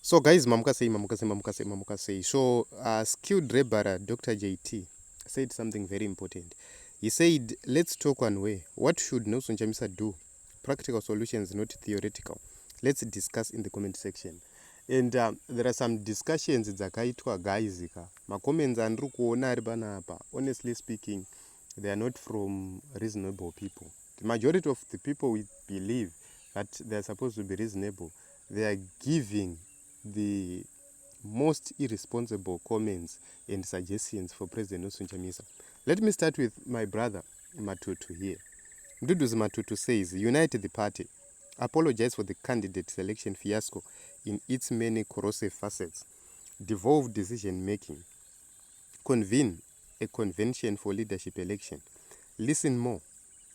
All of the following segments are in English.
So guys, mamuka say. So skilled laborer Dr. JT said something very important. He said, let's talk one way. What should Nelson Chamisa do? Practical solutions, not theoretical. Let's discuss in the comment section. And there are some discussions dzakaitwa guys ika. Macomments andiri kuona ari panapa. Honestly speaking, they are not from reasonable people. The majority of the people we believe that they are supposed to be reasonable, they are giving the most irresponsible comments and suggestions for President Nelson Chamisa. Let me start with my brother Matutu here. Mduduzi Matutu says, unite the party, apologize for the candidate selection fiasco in its many corrosive facets, devolve decision making, convene a convention for leadership election, listen more,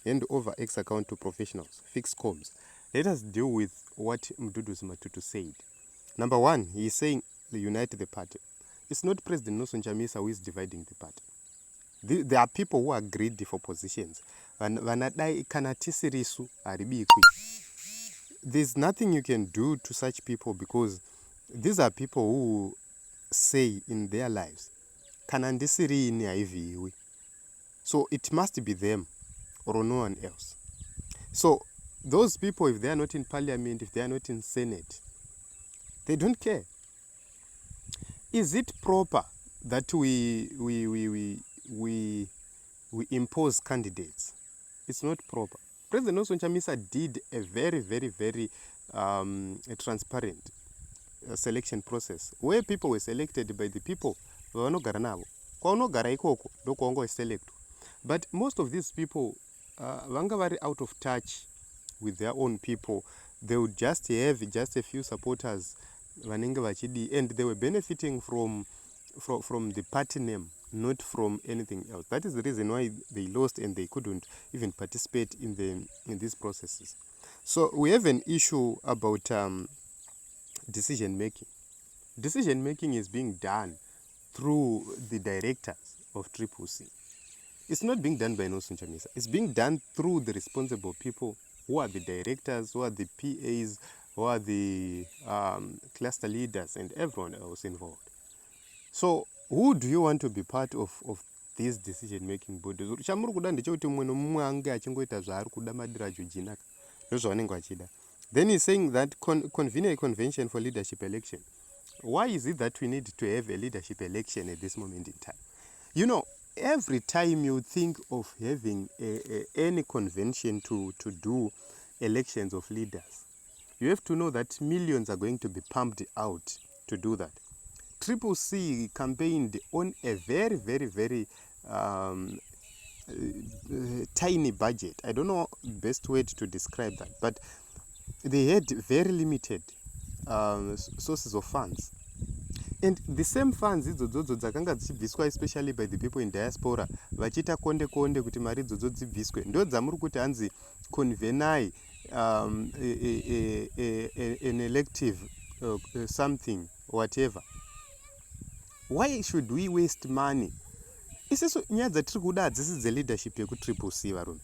hand over X account to professionals, fix comms. Let us deal with what Mduduzi Matutu said. Number one, he is saying unite the party. It's not President Nelson Chamisa who is dividing the party. There are people who are greedy for positions. There's nothing you can do to such people because these are people who say in their lives, so it must be them or no one else. So those people, if they are not in parliament, if they are not in Senate, they don't care. Is it proper that we impose candidates? It's not proper. President Nelson Chamisa did a very transparent selection process where people were selected by the people vanogara navo. Kwaunogara ikoko ndokwaunga selectwa. But most of these people vanga vari out of touch with their own people. They would just have just a few supporters vanenge vachidi, and they were benefiting from the party name, not from anything else. That is the reason why they lost and they couldn't even participate in these processes. So we have an issue about decision making. Decision making is being done through the directors of Triple C. It's not being done by Nelson Chamisa. It's being done through the responsible people who are the directors, who are the PAs, who are the cluster leaders, and everyone else involved. So who do you want to be part of these decision-making bodies? Then he's saying that convene a convention for leadership election. Why is it that we need to have a leadership election at this moment in time? You know, every time you think of having any convention to do elections of leaders, you have to know that millions are going to be pumped out to do that. Triple C campaigned on a very tiny budget. I don't know the best way to describe that, but they had very limited sources of funds. And the same funds idzodzo dzakanga dzichibviswa especially by the people in diaspora vachita konde kuti mari idzodzo dzibviswe ndo dzamuri kuti hanzi convenai an elective something whatever. Why should we waste money? Isiso nyaya dzatiri kuda hadzisi dze-leadership yeku-Triple C varume.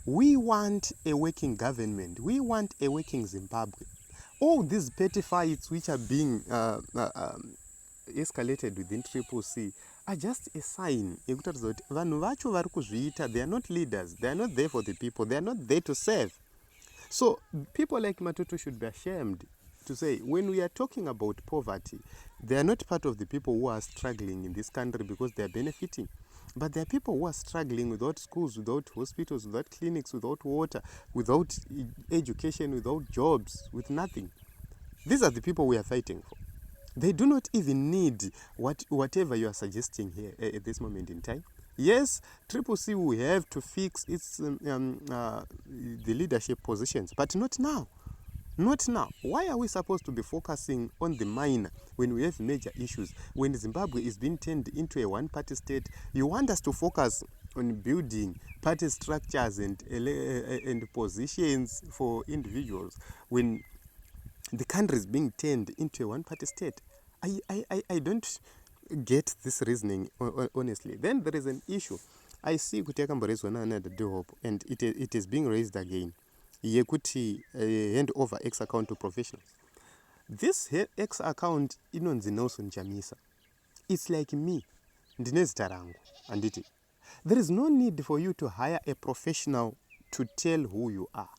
We want a working government. We want a working Zimbabwe. All these petty fights which are being escalated within Triple C are just a sign. They are not leaders. They are not there for the people. They are not there to serve. So people like Matutu should be ashamed to say, when we are talking about poverty, they are not part of the people who are struggling in this country because they are benefiting. But there are people who are struggling without schools, without hospitals, without clinics, without water, without education, without jobs, with nothing. These are the people we are fighting for. They do not even need whatever you are suggesting here at this moment in time. Yes, Triple C will have to fix its the leadership positions, but not now. Not now. Why are we supposed to be focusing on the minor when we have major issues? When Zimbabwe is being turned into a one-party state, you want us to focus on building party structures and positions for individuals when the country is being turned into a one-party state. I don't get this reasoning, honestly. Then there is an issue. I see and it is being raised again. Yekuti hand over X account to professionals. This X account inonzi Nelson Chamisa. It's like me. Ndine zita rangu. Anditi. There is no need for you to hire a professional to tell who you are.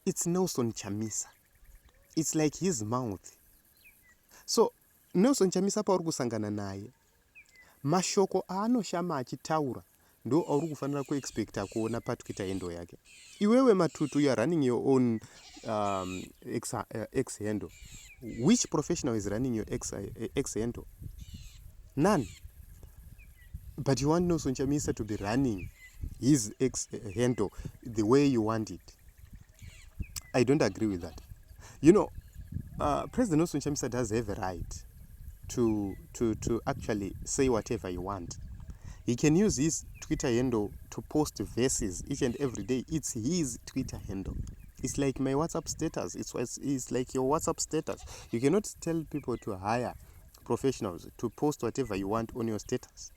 It's Nelson Chamisa. It's like his mouth. So, Nelson Chamisa pauri kusangana naye. Mashoko anoshama achitaura ndo auri kufanira kuexpecta kuona paTwitter handle yake. Iwewe matutu, you are running your own X handle. Which professional is running your X handle? None. But you want Nelson Chamisa to be running his X handle the way you want it. I don't agree with that. You know, President Nelson Chamisa does have a right to actually say whatever you want. He can use his Twitter handle to post verses each and every day. It's his Twitter handle. It's like my WhatsApp status. It's like your WhatsApp status. You cannot tell people to hire professionals to post whatever you want on your status.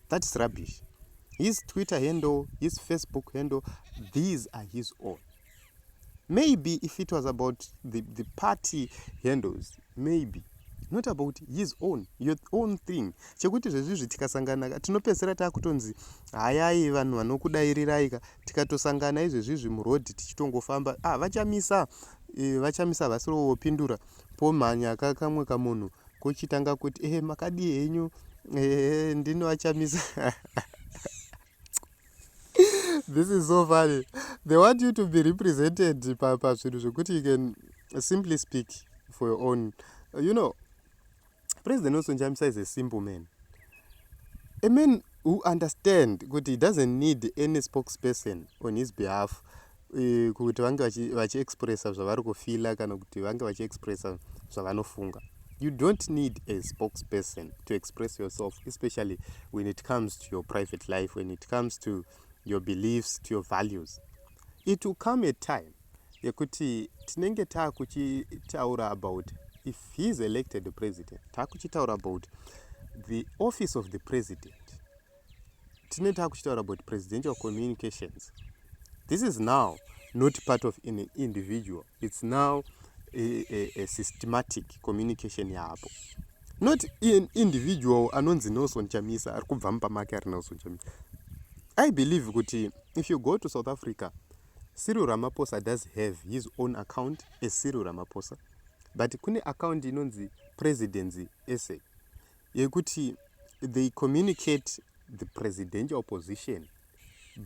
That's rubbish. His Twitter handle, his Facebook handle, these are his own. Maybe if it was about the party handles, maybe. Not about his own, your own thing. Chekuti zvezvizvi tikasangana tinopedzera takutonzi hayai vanhu vanokudairiraika tikatosangana izvezvizvi murodhi tichitongofamba vachamisa vasiro vopindura pomhanya kamwe kamunhu kochitanga kuti makadi henyu ndino vachamisa. This is so funny. They want you to be represented pazvinhu zvekuti you can simply speak for your own. You know, President Nelson Chamisa is a simple man. A man who understands that he doesn't need any spokesperson on his behalf kuti vange vachiexpressa zvavari kufila kana kuti vange vachiexpressa zvavanofunga. You don't need a spokesperson to express yourself, especially when it comes to your private life, when it comes to your beliefs, to your values. It will come a time yekuti tinenge takuchitaura about if he is elected the president, takuchitaura about the office of the president. Tinenge takuchitaura about presidential communications. This is now not part of an individual. It's now a systematic communication yapo. Not an individual anonzi Nelson Chamisa ari kubva mupamake ari Nelson Chamisa. I believe kuti if you go to South Africa, Cyril Ramaphosa does have his own account as Cyril Ramaphosa, but kune account inonzi presidency essay yekuti they communicate the presidential position,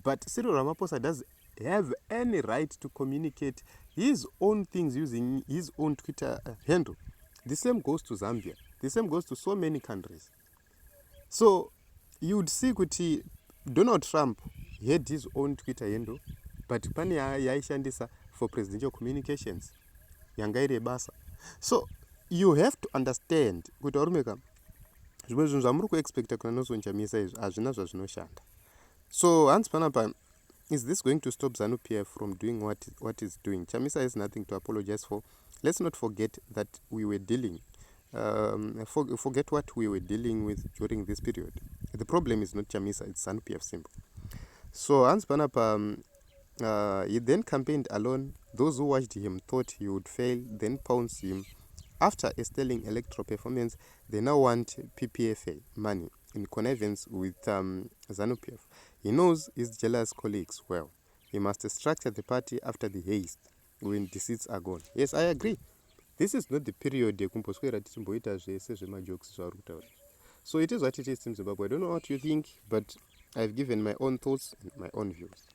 but Cyril Ramaphosa does have any right to communicate his own things using his own Twitter handle. The same goes to Zambia. The same goes to so many countries. So you would see kuti Donald Trump had his own Twitter handle, but pane yaishandisa for presidential communications yangaire basa. So you have to understand kuti arumeka zvimwe zvinhu zvamuri kuexpecta kuna Nelson Chamisa izvi hazvina zvazvinoshanda. So hanzi panapa, is this going to stop ZANU-PF from doing what it's doing? Chamisa has nothing to apologize for. Let's not forget that we were dealing forget what we were dealing with during this period. The problem is not Chamisa, it's ZANU-PF simple. So Hans Panapa, he then campaigned alone. Those who watched him thought he would fail, then pounced him. After a sterling electoral performance, they now want PPFA money in connivance with ZANU-PF. He knows his jealous colleagues well. He must structure the party after the haste when the seats are gone. Yes, I agree. This is not the period yekumboswera tichimboita zvese zvemajokes zvauri kutaura. So it is what it is in Zimbabwe. I don't know what you think, but I've given my own thoughts and my own views.